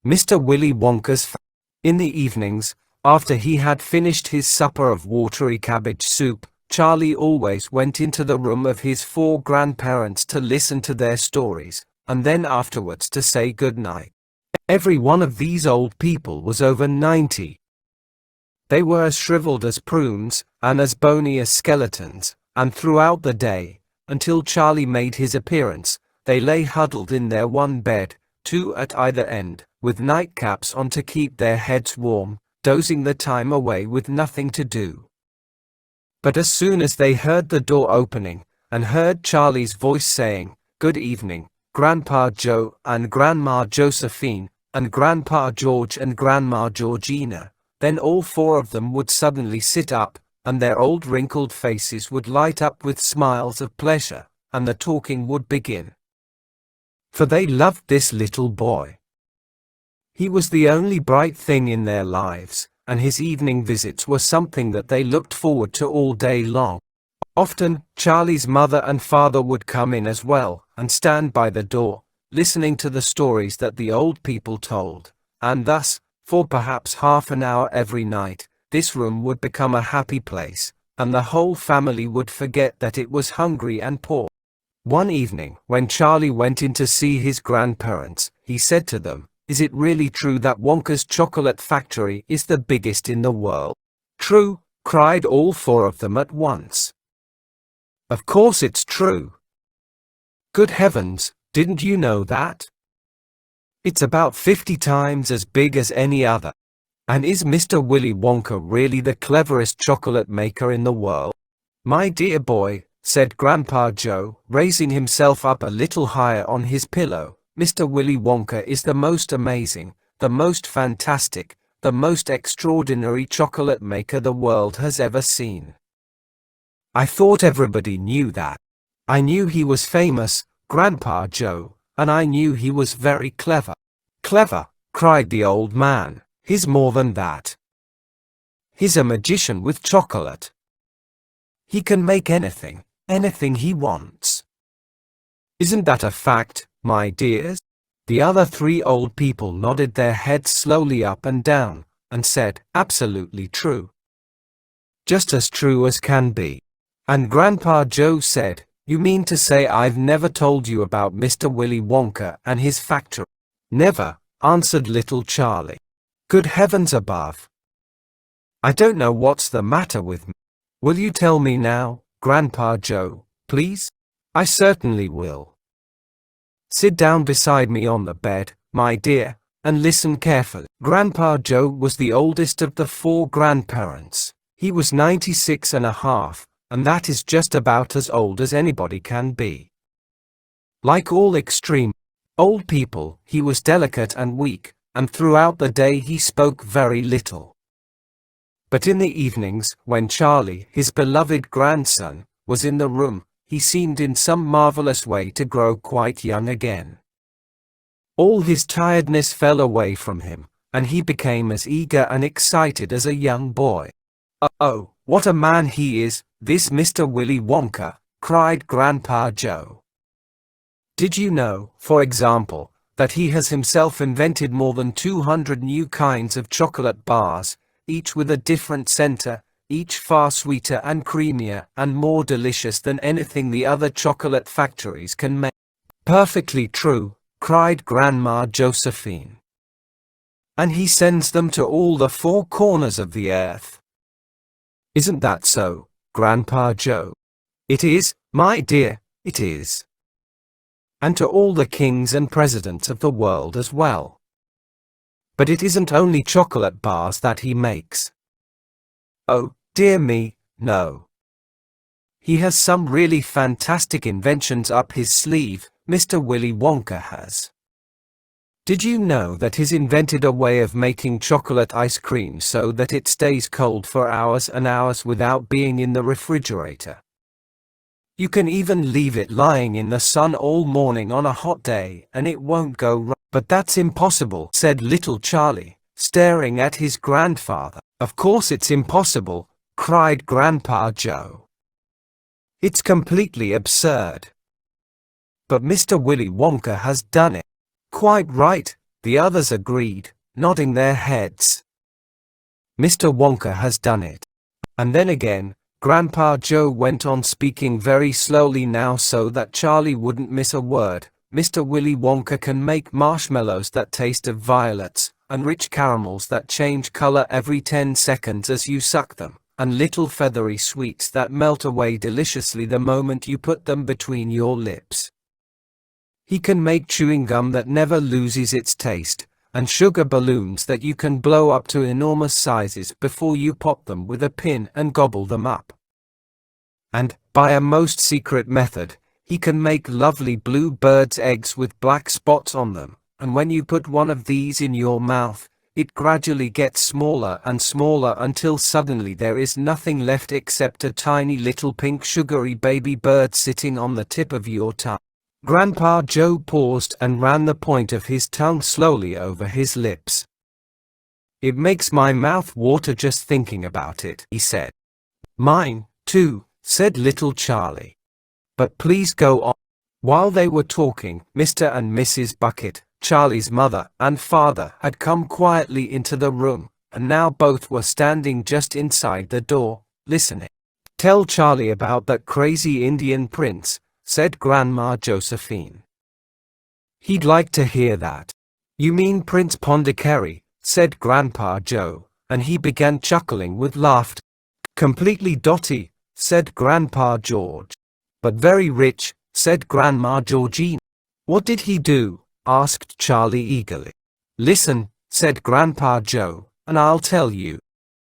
Mr. Willy Wonka's In the evenings, after he had finished his supper of watery cabbage soup, Charlie always went into the room of his 4 grandparents to listen to their stories, and then afterwards to say good night. Every one of these old people was over 90. They were as shriveled as prunes, and as bony as skeletons, and throughout the day, until Charlie made his appearance, they lay huddled in their one bed, 2 at either end, with nightcaps on to keep their heads warm, dozing the time away with nothing to do. But as soon as they heard the door opening, and heard Charlie's voice saying, "Good evening, Grandpa Joe and Grandma Josephine, and Grandpa George and Grandma Georgina," then all 4 of them would suddenly sit up, and their old wrinkled faces would light up with smiles of pleasure, and the talking would begin. For they loved this little boy. He was the only bright thing in their lives, and his evening visits were something that they looked forward to all day long. Often, Charlie's mother and father would come in as well, and stand by the door, listening to the stories that the old people told, and thus, for perhaps half an hour every night, this room would become a happy place, and the whole family would forget that it was hungry and poor. One evening, when Charlie went in to see his grandparents, he said to them, "Is it really true that Wonka's chocolate factory is the biggest in the world?" "True," cried all 4 of them at once. "Of course it's true." "Good heavens, didn't you know that? It's about 50 times as big as any other. And is Mr. Willy Wonka really the cleverest chocolate maker in the world?" "My dear boy," said Grandpa Joe, raising himself up a little higher on his pillow, "Mr. Willy Wonka is the most amazing, the most fantastic, the most extraordinary chocolate maker the world has ever seen. I thought everybody knew that. I knew he was famous, Grandpa Joe, and I knew he was very clever." "Clever," cried the old man, "he's more than that. He's a magician with chocolate. He can make anything he wants. Isn't that a fact, my dears?" The other 3 old people nodded their heads slowly up and down, and said, "Absolutely true. Just as true as can be." And Grandpa Joe said, "You mean to say I've never told you about Mr. Willy Wonka and his factory?" "Never," answered little Charlie. "Good heavens above. I don't know what's the matter with me. Will you tell me now, Grandpa Joe, please?" "I certainly will. Sit down beside me on the bed, my dear, and listen carefully." Grandpa Joe was the oldest of the 4 grandparents. He was 96 and a half, and that is just about as old as anybody can be. Like all extreme old people, he was delicate and weak, and throughout the day he spoke very little. But in the evenings, when Charlie, his beloved grandson, was in the room, he seemed in some marvelous way to grow quite young again. All his tiredness fell away from him, and he became as eager and excited as a young boy. "Oh, what a man he is, this Mr. Willy Wonka," cried Grandpa Joe. "Did you know, for example, that he has himself invented more than 200 new kinds of chocolate bars, each with a different center, each far sweeter and creamier and more delicious than anything the other chocolate factories can make?" "Perfectly true," cried Grandma Josephine. "And he sends them to all the 4 corners of the earth. Isn't that so, Grandpa Joe?" "It is, my dear, it is. And to all the kings and presidents of the world as well. But it isn't only chocolate bars that he makes. Oh, dear me, no. He has some really fantastic inventions up his sleeve, Mr. Willy Wonka has. Did you know that he's invented a way of making chocolate ice cream so that it stays cold for hours and hours without being in the refrigerator? You can even leave it lying in the sun all morning on a hot day and it won't go wrong." "But that's impossible," said little Charlie, staring at his grandfather. "Of course it's impossible," cried Grandpa Joe. "It's completely absurd. But Mr. Willy Wonka has done it." "Quite right," The others agreed, nodding their heads. Mr. Wonka has done it. And then again, Grandpa Joe went on speaking very slowly now so that Charlie wouldn't miss a word. Mr. Willy Wonka can make marshmallows that taste of violets, and rich caramels that change color every 10 seconds as you suck them, and little feathery sweets that melt away deliciously the moment you put them between your lips. He can make chewing gum that never loses its taste, and sugar balloons that you can blow up to enormous sizes before you pop them with a pin and gobble them up. And, by a most secret method, he can make lovely blue birds' eggs with black spots on them, and when you put one of these in your mouth, it gradually gets smaller and smaller until suddenly there is nothing left except a tiny little pink sugary baby bird sitting on the tip of your tongue. Grandpa Joe paused and ran the point of his tongue slowly over his lips. "It makes my mouth water just thinking about it," he said. "Mine, too," said little Charlie. "But please go on." While they were talking, Mr. and Mrs. Bucket, Charlie's mother and father, had come quietly into the room, and now both were standing just inside the door, listening. "Tell Charlie about that crazy Indian prince," said Grandma Josephine. "He'd like to hear that." "You mean Prince Pondicherry," said Grandpa Joe, and he began chuckling with laughter. "Completely dotty," said Grandpa George. "But very rich," said Grandma Georgina. "What did he do?" asked Charlie eagerly. "Listen," said Grandpa Joe, "and I'll tell you."